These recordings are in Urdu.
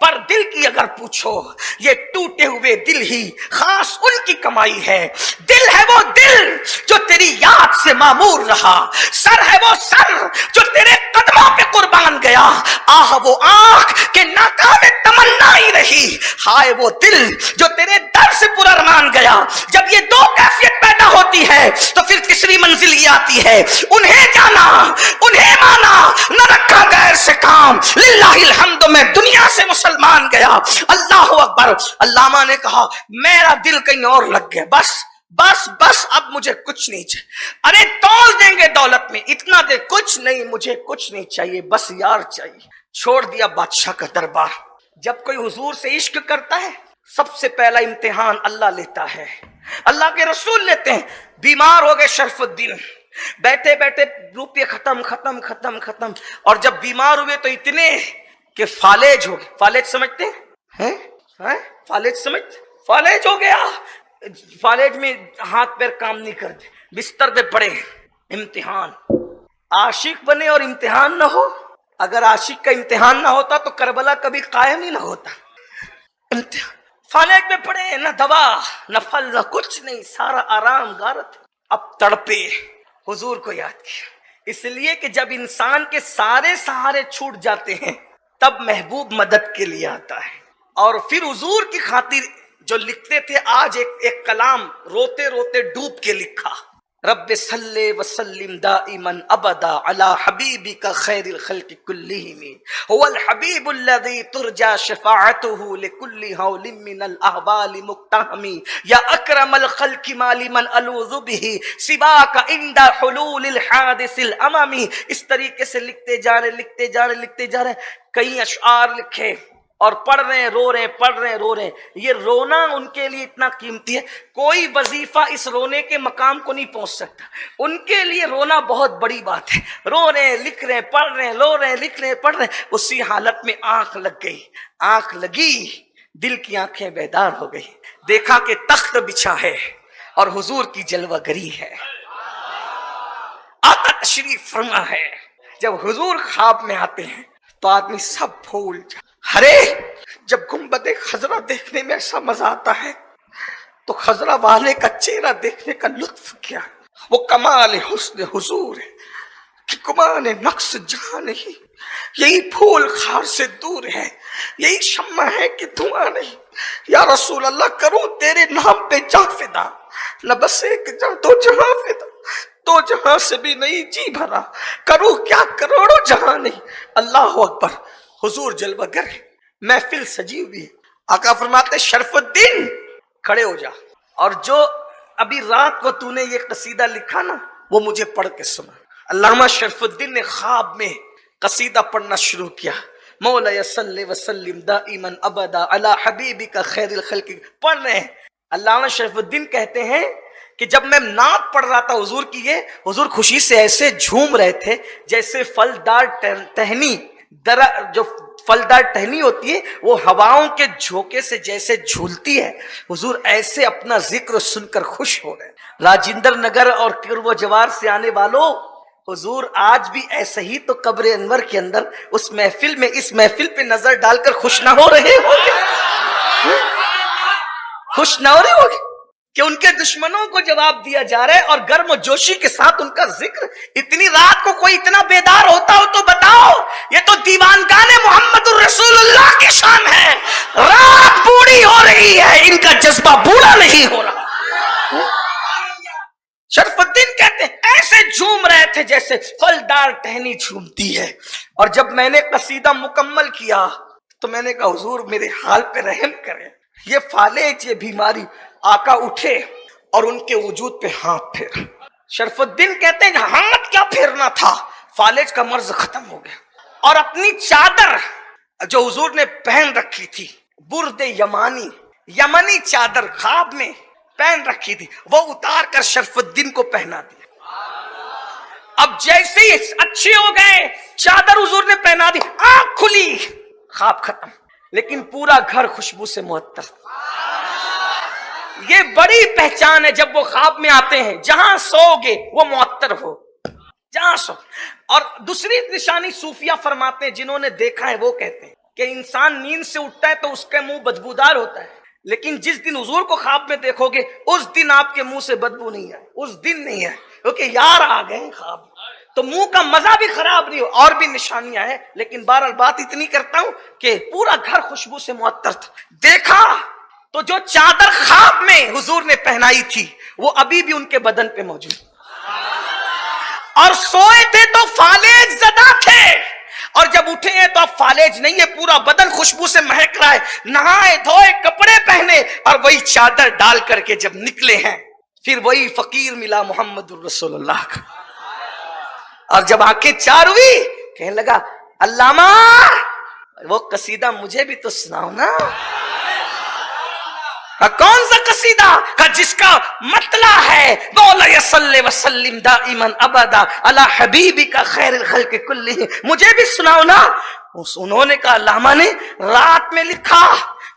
پر دل کی اگر پوچھو یہ ٹوٹے ہوئے دل ہی خاص ان کی کمائی ہے. دل ہے وہ دل جو تیری یاد سے معمور رہا، سر ہے وہ سر جو تیرے قدموں پہ قربان گیا، آہ وہ آنکھ کہ ناکام تمنا ہی رہی، ہائے وہ دل جو تیرے در سے پرارمان گیا. جب یہ دو کیفیت پیدا ہوتی ہے تو پھر تیسری منزل یہ آتی ہے، انہیں جانا انہیں مانا، نہ رکھا غیر سے کام، للہ الحمد میں دنیا سے مسلمان گیا. اللہ اکبر. علامہ نے کہا میرا دل کہیں اور لگ گیا، بس بس بس اب مجھے کچھ نہیں چاہیے. ارے تول دیں گے دولت میں، اتنا دے، کچھ نہیں، مجھے کچھ نہیں چاہیے، بس یار چاہیے. چھوڑ دیا بادشاہ کا دربار. جب کوئی حضور سے عشق کرتا ہے سب سے پہلا امتحان اللہ لیتا ہے، اللہ کے رسول لیتے ہیں. بیمار ہو گئے شرف الدین، بیٹھے بیٹھے روپے ختم ختم ختم ختم، اور جب بیمار ہوئے تو اتنے کہ فالج ہو گئے. فالج سمجھتے ہیں؟ فالج سمجھتے؟ فالج ہو گیا. فالج میں ہاتھ پیر کام نہیں کرتے، بستر پہ پڑے. امتحان. عاشق بنے اور امتحان نہ ہو. اگر عاشق کا امتحان نہ ہوتا تو کربلا کبھی قائم ہی نہ ہوتا. فالج میں پڑے، نہ دوا نہ پھل نہ کچھ نہیں، سارا آرام غارت. اب تڑپے، حضور کو یاد کیا. اس لیے کہ جب انسان کے سارے سہارے چھوٹ جاتے ہیں تب محبوب مدد کے لیے آتا ہے. اور پھر حضور کی خاطر جو لکھتے تھے، آج ایک کلام روتے روتے ڈوب کے لکھا، رب صلی وسلم دائما ابدا علی حبیبک خیر الخلق کلہم هو الحبیب الذی ترجى شفاعته لكل حول من الاحوال مقتحم یا اکرم الخلق ما لمن الوذ به سواک عند حلول الحادث الامم. اس طریقے سے لکھتے جا رہے. کئی اشعار لکھے اور پڑھ رہے ہیں، رو رہے ہیں، پڑھ رہے ہیں، رو رہے ہیں. یہ رونا ان کے لیے اتنا قیمتی ہے، کوئی وظیفہ اس رونے کے مقام کو نہیں پہنچ سکتا. ان کے لیے رونا بہت بڑی بات ہے. رو رہے ہیں، لکھ رہے ہیں، پڑھ رہے ہیں، رو رہے ہیں، لکھ رہے ہیں، پڑھ رہے ہیں. اسی حالت میں آنکھ لگ گئی. آنکھ لگی، دل کی آنکھیں بیدار ہو گئی. دیکھا کہ تخت بچھا ہے اور حضور کی جلوہ گری ہے، آقا تشریف فرما ہے. جب حضور خواب میں آتے ہیں تو آدمی سب بھول جائے. ارے جب گنبد خضرا دیکھنے میں ایسا مزہ آتا ہے تو خضرا والے کا چہرہ دیکھنے کا لطف کیا. وہ کمال حسن حضور ہے کہ کمان نقص جہاں نہیں، یہی پھول خار سے دور ہے، یہی شمع ہے کہ دھواں نہیں. یا رسول اللہ کروں تیرے نام پہ جا فدا، نہ بس ایک جا دو جہاں فدا، دو جہاں سے بھی نہیں جی بھرا، کروں کیا کروڑوں جہاں نہیں. اللہ اکبر. حضور جلوہ گر ہے، محفل سجی ہوئی ہے. آقا فرماتے شرف الدین کھڑے ہو جا، اور جو ابھی رات کو تو نے یہ قصیدہ لکھا نا وہ مجھے پڑھ کے سنا. علامہ شرف الدین نے خواب میں قصیدہ پڑھنا شروع کیا، مولا صلی وسلم دائما ابدا علی حبیبک خیر الخلق. پڑھ رہے ہیں. علامہ شرف الدین کہتے ہیں کہ جب میں نعت پڑھ رہا تھا حضور کی، یہ حضور خوشی سے ایسے جھوم رہے تھے جیسے پھلدار ٹہنی، جو پھلدار ٹہنی ہوتی ہے وہ ہواؤں کے جھونکے سے جیسے جھولتی ہے، حضور ایسے اپنا ذکر سن کر خوش ہو رہے. راجندر نگر اور قرب و جوار سے آنے والوں، حضور آج بھی ایسے ہی تو قبر انور کے اندر اس محفل میں، اس محفل پہ نظر ڈال کر خوش نہ ہو رہے ہوگے؟ خوش نہ ہو رہے ہوگے کہ ان کے دشمنوں کو جواب دیا جا رہا ہے اور گرم و جوشی کے ساتھ ان کا ذکر. اتنی رات کو کوئی اتنا بیدار ہوتا ہو تو بتاؤ. یہ تو دیوانگان محمد الرسول اللہ کی شان ہے. رات بوڑھی ہو رہی ہے، ان کا جذبہ بوڑھا نہیں ہو رہا. شرف الدین کہتے ہیں ایسے جھوم رہے تھے جیسے پھلدار ٹہنی جھومتی ہے. اور جب میں نے قصیدہ مکمل کیا تو میں نے کہا حضور میرے حال پہ رحم کریں. یہ فالج، یہ بیماری. آقا اٹھے اور ان کے وجود پہ ہاتھ پھیر. شرف الدین کہتے ہیں ہاتھ کیا پھیرنا تھا، فالج کا مرض ختم ہو گیا. اور اپنی چادر جو حضور نے پہن رکھی تھی، برد یمنی چادر خواب میں پہن رکھی تھی، وہ اتار کر شرف الدین کو پہنا دیا. اب جیسے ہی اچھے ہو گئے، چادر حضور نے پہنا دی، آنکھ کھلی، خواب ختم. لیکن پورا گھر خوشبو سے معطر. یہ بڑی پہچان ہے جب وہ خواب میں آتے ہیں، جہاں سو گے وہ معطر ہو، جہاں سو. اور دوسری نشانی صوفیہ فرماتے ہیں، جنہوں نے دیکھا ہے وہ کہتے ہیں کہ انسان نیند سے اٹھتا ہے تو اس کا منہ بدبودار ہوتا ہے، لیکن جس دن حضور کو خواب میں دیکھو گے اس دن آپ کے منہ سے بدبو نہیں ہے، اس دن نہیں ہے، کیونکہ یار آ گئے خواب، تو منہ کا مزہ بھی خراب نہیں ہو، اور بھی نشانیاں ہیں، لیکن بہرحال بات اتنی کرتا ہوں کہ پورا گھر خوشبو سے معطر تھا۔ دیکھا تو جو چادر خواب میں حضور نے پہنائی تھی وہ ابھی بھی ان کے بدن پہ موجود، اور سوئے تھے تو فالج زدہ تھے، اور جب اٹھے ہیں تو اب فالج نہیں ہے، پورا بدن خوشبو سے مہک رہا ہے، نہائے دھوئے کپڑے پہنے اور وہی چادر ڈال کر کے جب نکلے ہیں، پھر وہی فقیر ملا محمد الرسول اللہ کا، اور جب آنکھیں چار ہوئی کہنے لگا علامہ وہ قصیدہ مجھے بھی تو سناؤ نا۔ کون سا قصیدہ؟ جس کا مطلع ہے مولا صلی وسلم دائما ابدا علی حبیبک خیر الخلق کلہ، مجھے بھی سناؤ نا۔ انہوں نے کہا علامہ نے رات میں لکھا،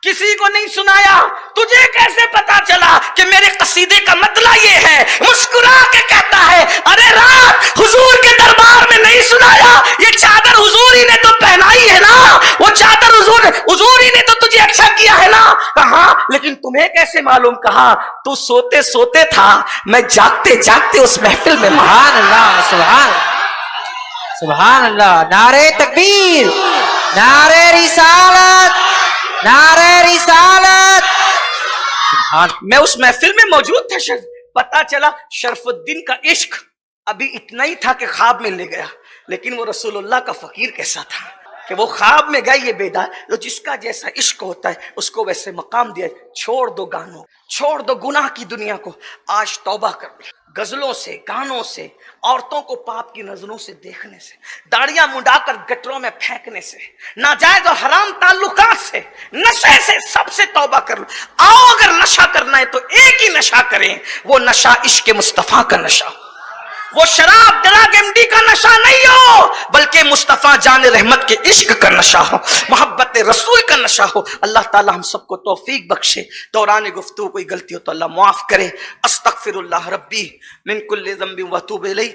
کسی کو نہیں سنایا، تجھے کیسے پتا چلا کہ میرے قصیدے کا مطلع یہ ہے؟ مسکرا کے کہتا ہے ارے رات حضور کے دربار میں نہیں سنایا، یہ چادر حضور ہی نے تو پہنائی ہے نا، وہ چادر حضور ہی نے تو تجھے اچھا کیا ہے نا۔ کہا لیکن تمہیں کیسے معلوم؟ کہا تو سوتے سوتے تھا، میں جاگتے جاگتے اس محفل میں۔ سبحان اللہ، سبحان سبحان اللہ، نعرہ تکبیر، نعرہ رسالت، نعرہ رسالت۔ میں اس محفل میں موجود تھا، پتا چلا شرف الدین کا عشق ابھی اتنا ہی تھا کہ خواب میں لے گیا، لیکن وہ رسول اللہ کا فقیر کیسا تھا کہ وہ خواب میں گئے، یہ بیدار جو جس کا جیسا عشق ہوتا ہے اس کو ویسے مقام دیا۔ چھوڑ دو گانوں، چھوڑ دو گناہ کی دنیا کو، آج توبہ کر لو، غزلوں سے، گانوں سے، عورتوں کو پاپ کی نظروں سے دیکھنے سے، داڑیاں منڈا کر گٹروں میں پھینکنے سے، ناجائز اور حرام تعلقات سے، نشے سے، سب سے توبہ کر لو۔ آؤ اگر نشہ کرنا ہے تو ایک ہی نشہ کریں، وہ نشہ عشق مصطفیٰ کا نشہ ہو، وہ شراب ڈرگ ایم ڈی کا نشہ نہیں ہو، بلکہ مصطفیٰ جان رحمت کے عشق کا نشہ ہو، محبت رسول کا نشہ ہو۔ اللہ تعالی ہم سب کو توفیق بخشے۔ دوران گفتگو کوئی غلطی ہو تو اللہ معاف کرے۔ استغفر اللہ ربی من کل ذنب واتوب الیہ۔